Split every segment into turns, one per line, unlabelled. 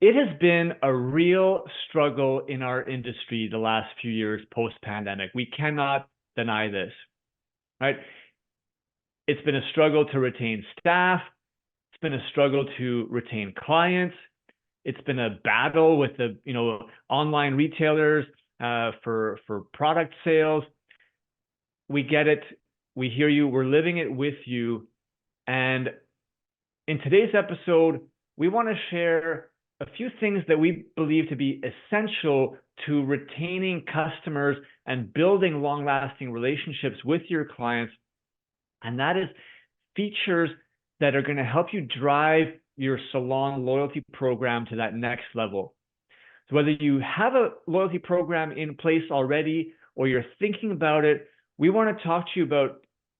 It has been a real struggle in our industry the last few years post-pandemic. We cannot deny this, right? It's been a struggle to retain staff. It's been a struggle to retain clients. It's been a battle with the online retailers for product sales. We get it. We hear you. We're living it with you. And in today's episode, we want to share a few things that we believe to be essential to retaining customers and building long-lasting relationships with your clients. And that is features that are going to help you drive your salon loyalty program to that next level. So whether you have a loyalty program in place already or you're thinking about it, we want to talk to you about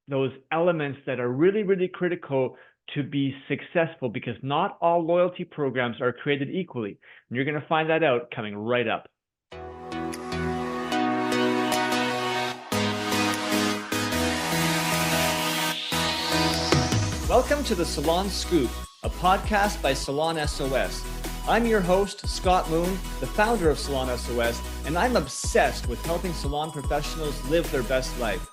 those elements that are really, really critical to be successful, because not all loyalty programs are created equally. And you're going to find that out coming right up. Welcome to the Salon Scoop, a podcast by Salon S.O.S. I'm your host, Scott Moon, the founder of Salon S.O.S., and I'm obsessed with helping salon professionals live their best life.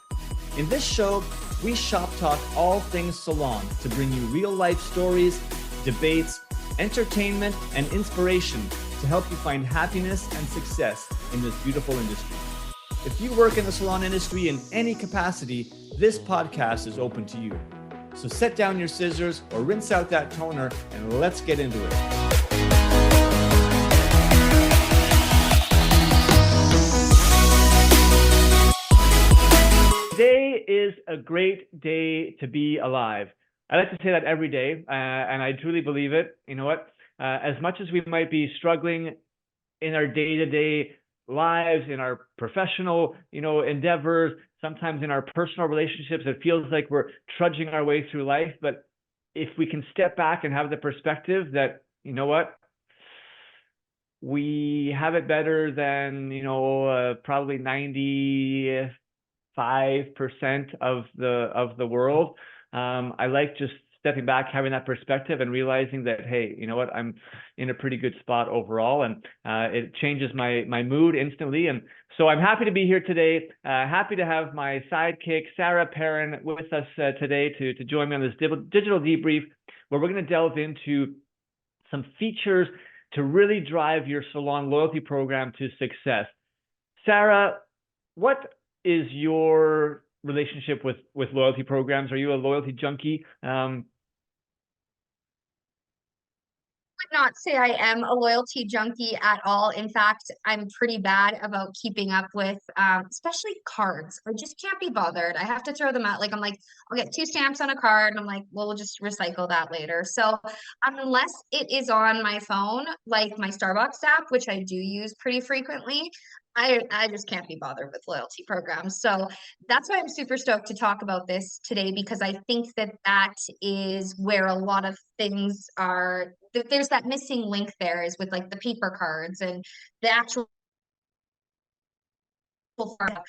In this show, we shop talk all things salon to bring you real-life stories, debates, entertainment, and inspiration to help you find happiness and success in this beautiful industry. If you work in the salon industry in any capacity, this podcast is open to you. So set down your scissors or rinse out that toner and let's get into it. Today is a great day to be alive. I like to say that every day, and I truly believe it. You know what? As much as we might be struggling in our day-to-day lives, in our professional, endeavors, sometimes in our personal relationships, it feels like we're trudging our way through life. But if we can step back and have the perspective that, you know what? We have it better than, probably 95% of the world. I like just stepping back, having that perspective and realizing that, hey, you know what, I'm in a pretty good spot overall, and it changes my mood instantly. And so I'm happy to be here today. Happy to have my sidekick, Sarah Perrin, with us today to join me on this digital debrief, where we're going to delve into some features to really drive your salon loyalty program to success. Sarah, what is your relationship with loyalty programs? Are you a loyalty junkie?
Would not say I am a loyalty junkie at all. In fact, I'm pretty bad about keeping up with especially cards. I just can't be bothered. I have to throw them out. Like, I'm like, I'll get 2 stamps on a card and I'm like, well, we'll just recycle that later. So unless it is on my phone, like my Starbucks app, which I do use pretty frequently, I just can't be bothered with loyalty programs. So that's why I'm super stoked to talk about this today, because I think that is where a lot of things are. There's that missing link there, is with like the paper cards and the actual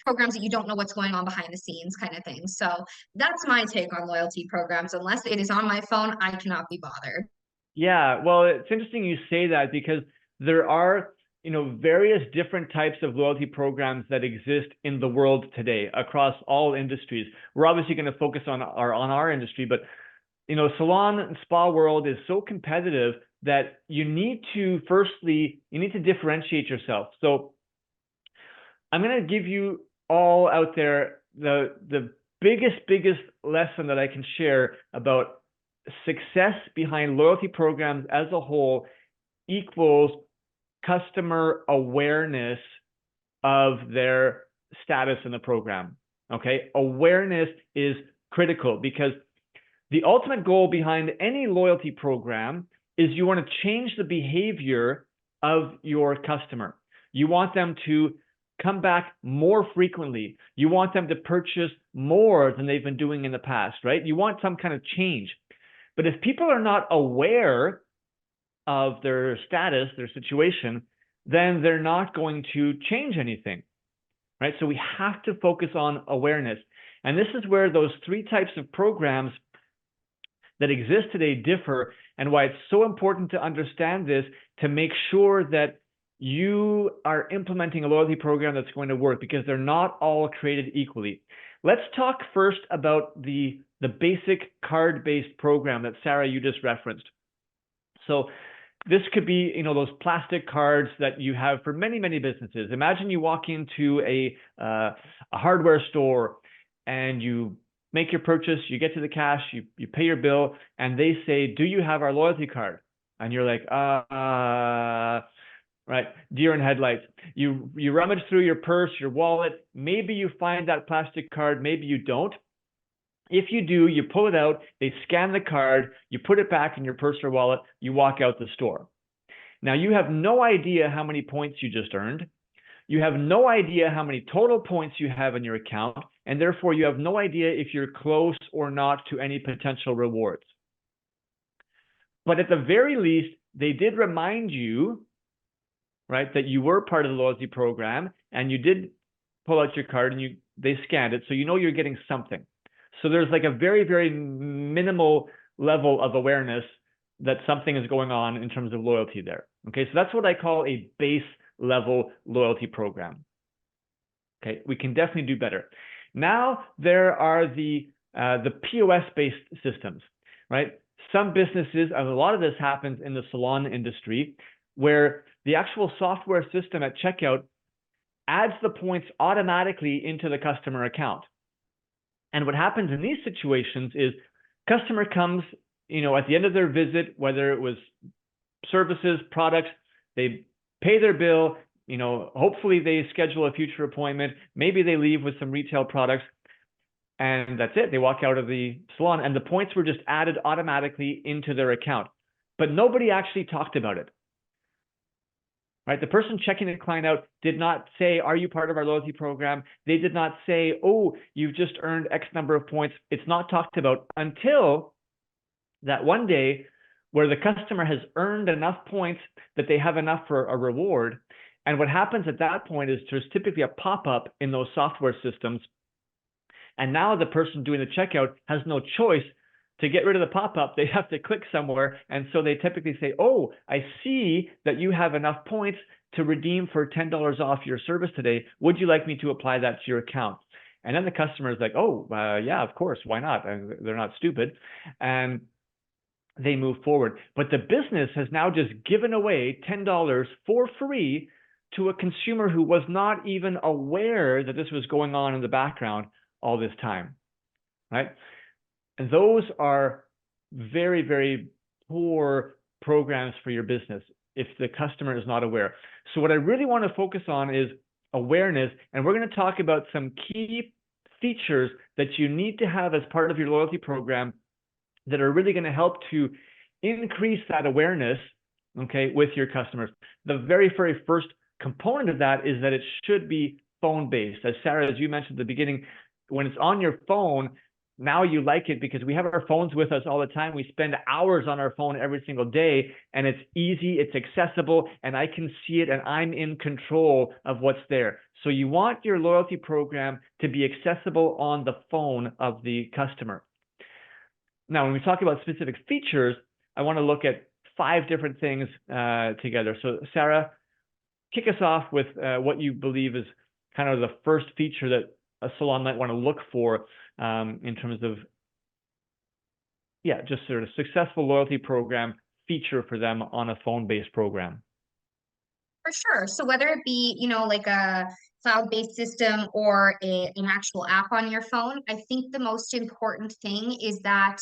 programs that you don't know what's going on behind the scenes kind of thing. So that's my take on loyalty programs. Unless it is on my phone, I cannot be bothered.
Yeah, well, it's interesting you say that, because there are various different types of loyalty programs that exist in the world today across all industries. We're obviously going to focus on our industry, but salon and spa world is so competitive that you need to differentiate yourself. So I'm going to give you all out there the biggest lesson that I can share about success behind loyalty programs as a whole equals customer awareness of their status in the program. Okay, awareness is critical, because the ultimate goal behind any loyalty program is you want to change the behavior of your customer. You want them to come back more frequently. You want them to purchase more than they've been doing in the past, right? You want some kind of change. But if people are not aware of their status, their situation, then they're not going to change anything, right? So we have to focus on awareness. And this is where those 3 types of programs that exist today differ, and why it's so important to understand this to make sure that you are implementing a loyalty program that's going to work, because they're not all created equally. Let's talk first about the basic card-based program that Sarah, you just referenced. So this could be, those plastic cards that you have for many, many businesses. Imagine you walk into a hardware store and you make your purchase, you get to the cash, you pay your bill, and they say, "Do you have our loyalty card?" And you're like, right, deer in headlights. You rummage through your purse, your wallet. Maybe you find that plastic card, maybe you don't. If you do, you pull it out, they scan the card, you put it back in your purse or wallet, you walk out the store. Now, you have no idea how many points you just earned. You have no idea how many total points you have in your account, and therefore you have no idea if you're close or not to any potential rewards. But at the very least, they did remind you, right, that you were part of the loyalty program, and you did pull out your card and they scanned it, so you know you're getting something. So there's like a very, very minimal level of awareness that something is going on in terms of loyalty there. Okay, so that's what I call a base level loyalty program. Okay, we can definitely do better. Now there are the POS-based systems, right? Some businesses, and a lot of this happens in the salon industry, where the actual software system at checkout adds the points automatically into the customer account. And what happens in these situations is customer comes, at the end of their visit, whether it was services, products, they pay their bill, hopefully they schedule a future appointment, maybe they leave with some retail products, and that's it. They walk out of the salon and the points were just added automatically into their account. But nobody actually talked about it. Right? The person checking the client out did not say, "Are you part of our loyalty program?" They did not say, "Oh, you've just earned X number of points." It's not talked about until that one day where the customer has earned enough points that they have enough for a reward. And what happens at that point is there's typically a pop-up in those software systems. And now the person doing the checkout has no choice. To get rid of the pop-up, they have to click somewhere. And so they typically say, "Oh, I see that you have enough points to redeem for $10 off your service today. Would you like me to apply that to your account?" And then the customer is like, "Oh, yeah, of course. Why not?" And they're not stupid. And they move forward. But the business has now just given away $10 for free to a consumer who was not even aware that this was going on in the background all this time, right? And those are very, very poor programs for your business if the customer is not aware. So what I really want to focus on is awareness. And we're going to talk about some key features that you need to have as part of your loyalty program that are really going to help to increase that awareness, okay, with your customers. The very, very first component of that is that it should be phone-based. As Sarah, as you mentioned at the beginning, when it's on your phone, now you like it because we have our phones with us all the time. We spend hours on our phone every single day, and it's easy, it's accessible, and I can see it, and I'm in control of what's there. So you want your loyalty program to be accessible on the phone of the customer. Now, when we talk about specific features, I want to look at 5 different things together. So Sarah, kick us off with what you believe is kind of the first feature that a salon might want to look for in terms of, just sort of successful loyalty program feature for them on a phone-based program.
For sure. So whether it be, like a cloud-based system or an actual app on your phone, I think the most important thing is that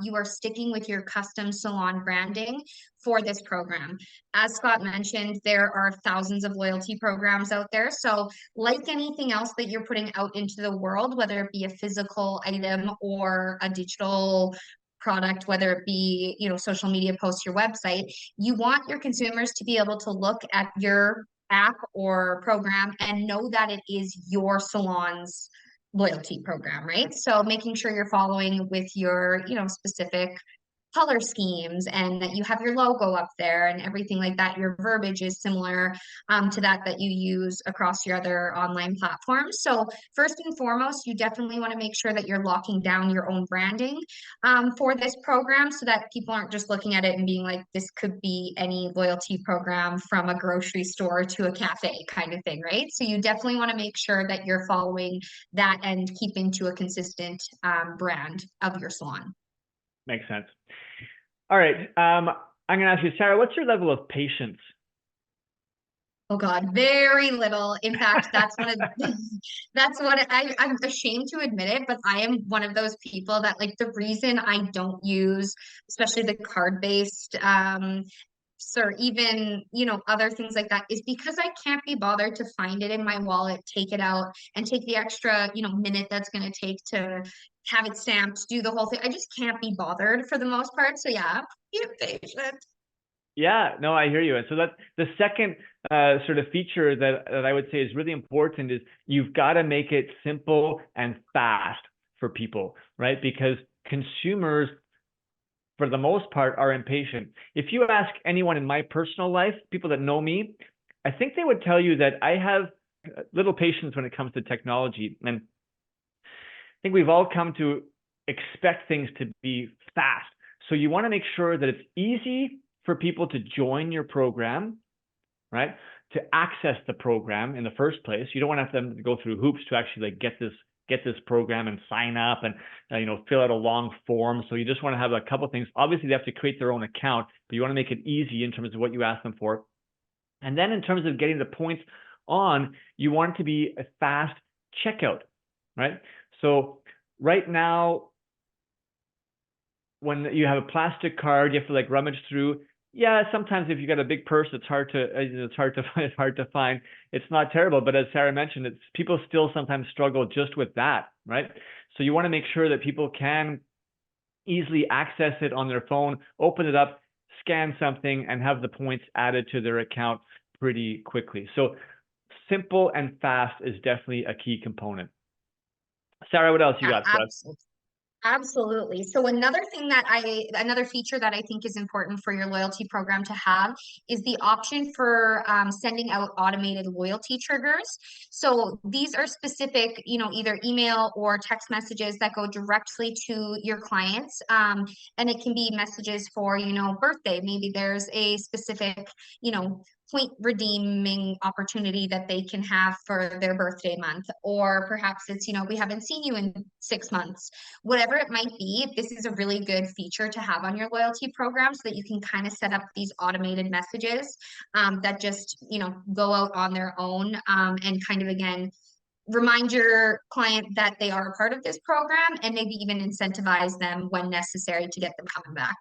you are sticking with your custom salon branding for this program. As Scott mentioned, there are thousands of loyalty programs out there. So like anything else that you're putting out into the world, whether it be a physical item or a digital product, whether it be, social media posts, your website, you want your consumers to be able to look at your app or program and know that it is your salon's loyalty program, right? So making sure you're following with your, specific color schemes and that you have your logo up there and everything like that. Your verbiage is similar to that you use across your other online platforms. So first and foremost, you definitely want to make sure that you're locking down your own branding for this program so that people aren't just looking at it and being like, this could be any loyalty program from a grocery store to a cafe kind of thing, right? So you definitely want to make sure that you're following that and keeping to a consistent brand of your salon.
Makes sense. All right. I'm going to ask you, Sarah, what's your level of patience?
Oh God, very little. In fact, that's one of that's what I'm ashamed to admit it, but I am one of those people that like the reason I don't use, especially the card-based or even, other things like that is because I can't be bothered to find it in my wallet, take it out, and take the extra, minute that's going to take to have it stamped, do the whole thing. I just can't be bothered for the most part. So yeah, be patient.
Yeah, no, I hear you. And so that the second sort of feature that I would say is really important is you've got to make it simple and fast for people, right? Because consumers, for the most part, are impatient. If you ask anyone in my personal life, people that know me, I think they would tell you that I have little patience when it comes to technology. And I think we've all come to expect things to be fast. So you want to make sure that it's easy for people to join your program, right? To access the program in the first place. You don't want to have them to go through hoops to actually like get this program and sign up and fill out a long form. So you just want to have a couple of things. Obviously, they have to create their own account, but you want to make it easy in terms of what you ask them for. And then in terms of getting the points on, you want it to be a fast checkout, right? So right now, when you have a plastic card, you have to like rummage through. Yeah, sometimes if you got a big purse, it's hard to find. It's not terrible, but as Sarah mentioned, people still sometimes struggle just with that, right? So you want to make sure that people can easily access it on their phone, open it up, scan something, and have the points added to their account pretty quickly. So simple and fast is definitely a key component. Sarah, what else you
Yeah,
got for us?
absolutely. Absolutely. So another feature that I think is important for your loyalty program to have is the option for sending out automated loyalty triggers. So these are specific, either email or text messages that go directly to your clients. And it can be messages for, birthday. Maybe there's a specific, point redeeming opportunity that they can have for their birthday month, or perhaps it's, we haven't seen you in 6 months, whatever it might be. This is a really good feature to have on your loyalty program so that you can kind of set up these automated messages that just, go out on their own and kind of, again, remind your client that they are a part of this program and maybe even incentivize them when necessary to get them coming back.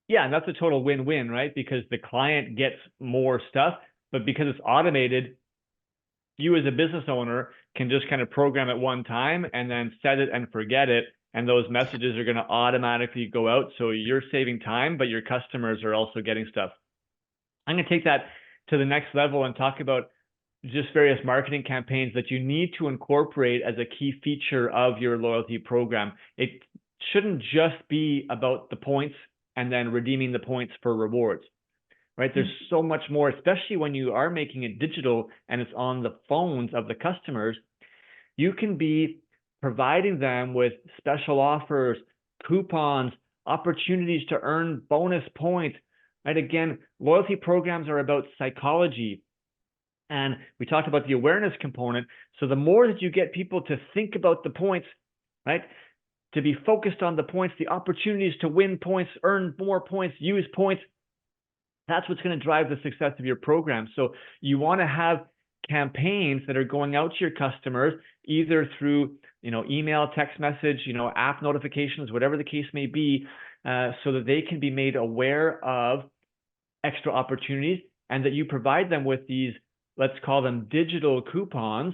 Yeah, and that's a total win-win, right? Because the client gets more stuff, but because it's automated, you as a business owner can just kind of program it one time and then set it and forget it. And those messages are going to automatically go out. So you're saving time, but your customers are also getting stuff. I'm going to take that to the next level and talk about just various marketing campaigns that you need to incorporate as a key feature of your loyalty program. It shouldn't just be about the points and then redeeming the points for rewards, right? There's so much more, especially when you are making it digital and it's on the phones of the customers. You can be providing them with special offers, coupons, opportunities to earn bonus points, right? Again, loyalty programs are about psychology. And we talked about the awareness component. So the more that you get people to think about the points, right? To be focused on the points, the opportunities to win points, earn more points, use points, that's what's going to drive the success of your program. So you want to have campaigns that are going out to your customers, either through, email, text message, app notifications, whatever the case may be, so that they can be made aware of extra opportunities and that you provide them with these, let's call them digital coupons,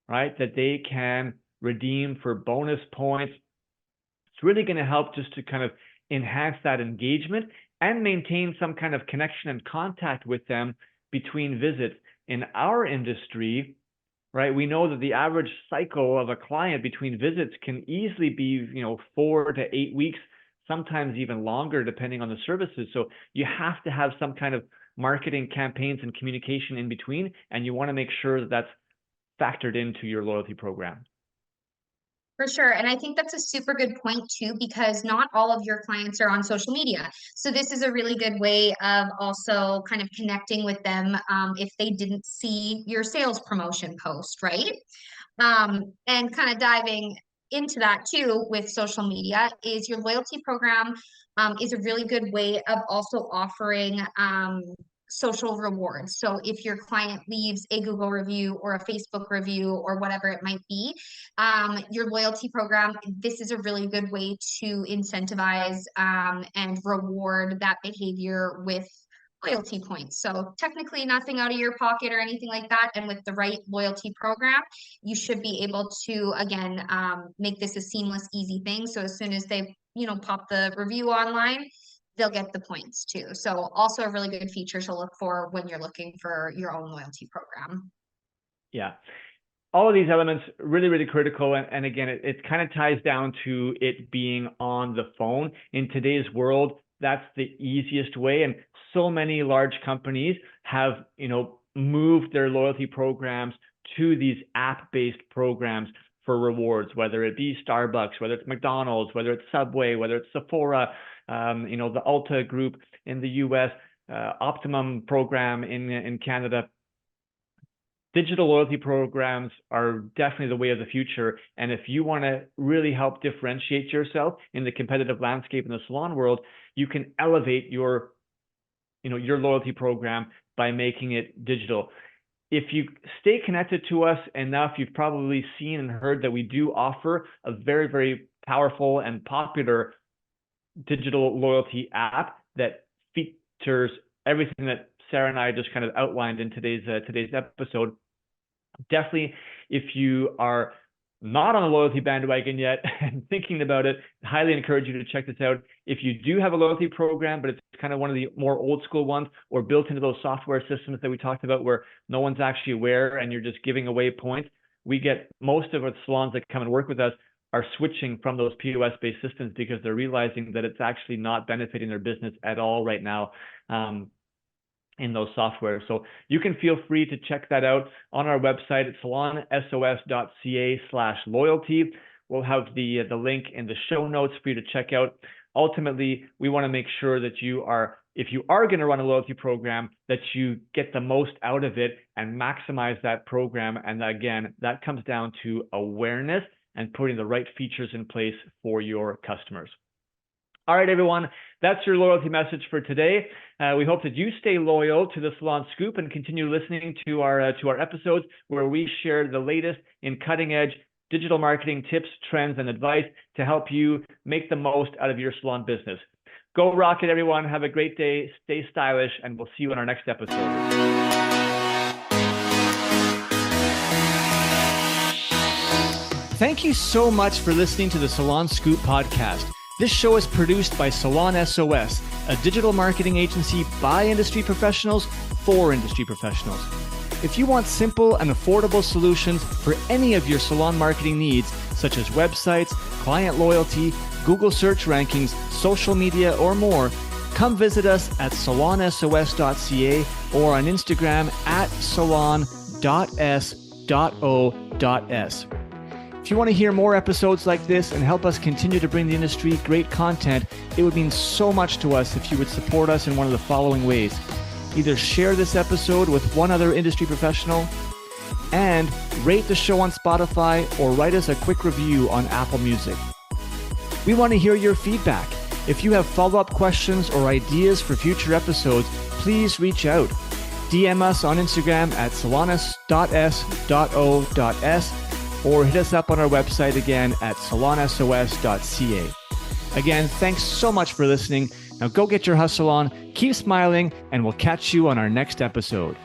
right? That they can redeem for bonus points. It's really going to help just to kind of enhance that engagement and maintain some kind of connection and contact with them between visits. In our industry, right, we know that the average cycle of a client between visits can easily be, 4 to 8 weeks, sometimes even longer depending on the services. So you have to have some kind of marketing campaigns and communication in between, and you want to make sure that that's factored into your loyalty program.
For sure. And I think that's a super good point too, because not all of your clients are on social media. So this is a really good way of also kind of connecting with them if they didn't see your sales promotion post, right? And kind of diving into that too with social media is your loyalty program is a really good way of also offering social rewards. So if your client leaves a Google review or a Facebook review or whatever it might be, your loyalty program, this is a really good way to incentivize and reward that behavior with loyalty points. So technically nothing out of your pocket or anything like that. And with the right loyalty program, you should be able to, again, make this a seamless, easy thing. So as soon as they, pop the review online, they'll get the points too. So also a really good feature to look for when you're looking for your own loyalty program.
Yeah. All of these elements really, really critical. And again, it kind of ties down to it being on the phone. In today's world, that's the easiest way. And so many large companies have, moved their loyalty programs to these app-based programs for rewards, whether it be Starbucks, whether it's McDonald's, whether it's Subway, whether it's Sephora, the Ulta Group in the US, Optimum program in Canada. Digital loyalty programs are definitely the way of the future. And if you want to really help differentiate yourself in the competitive landscape in the salon world, you can elevate your loyalty program by making it digital. If you stay connected to us enough, you've probably seen and heard that we do offer a very, very powerful and popular digital loyalty app that features everything that Sarah and I just kind of outlined in today's episode. Definitely, if you are not on a loyalty bandwagon yet and thinking about it, I highly encourage you to check this out. If you do have a loyalty program, but it's kind of one of the more old school ones or built into those software systems that we talked about where no one's actually aware and you're just giving away points, we get most of our salons that come and work with us are switching from those POS-based systems because they're realizing that it's actually not benefiting their business at all right now. In those software. So you can feel free to check that out on our website at salonsos.ca/loyalty. We'll have the link in the show notes for you to check out. Ultimately, we want to make sure that if you are going to run a loyalty program, that you get the most out of it and maximize that program. And again, that comes down to awareness and putting the right features in place for your customers. All right, everyone, that's your loyalty message for today. We hope that you stay loyal to the Salon Scoop and continue listening to our episodes where we share the latest in cutting-edge digital marketing tips, trends, and advice to help you make the most out of your salon business. Go rock it, everyone. Have a great day. Stay stylish, and we'll see you in our next episode. Thank you so much for listening to the Salon Scoop podcast. This show is produced by Salon S.O.S, a digital marketing agency by industry professionals for industry professionals. If you want simple and affordable solutions for any of your salon marketing needs, such as websites, client loyalty, Google search rankings, social media, or more, come visit us at salonsos.ca or on Instagram at salon.s.o.s. If you want to hear more episodes like this and help us continue to bring the industry great content, it would mean so much to us if you would support us in one of the following ways. Either share this episode with one other industry professional and rate the show on Spotify or write us a quick review on Apple Music. We want to hear your feedback. If you have follow-up questions or ideas for future episodes, please reach out. DM us on Instagram at salonis.s.o.s or hit us up on our website again at salonsos.ca. Again, thanks so much for listening. Now go get your hustle on, keep smiling, and we'll catch you on our next episode.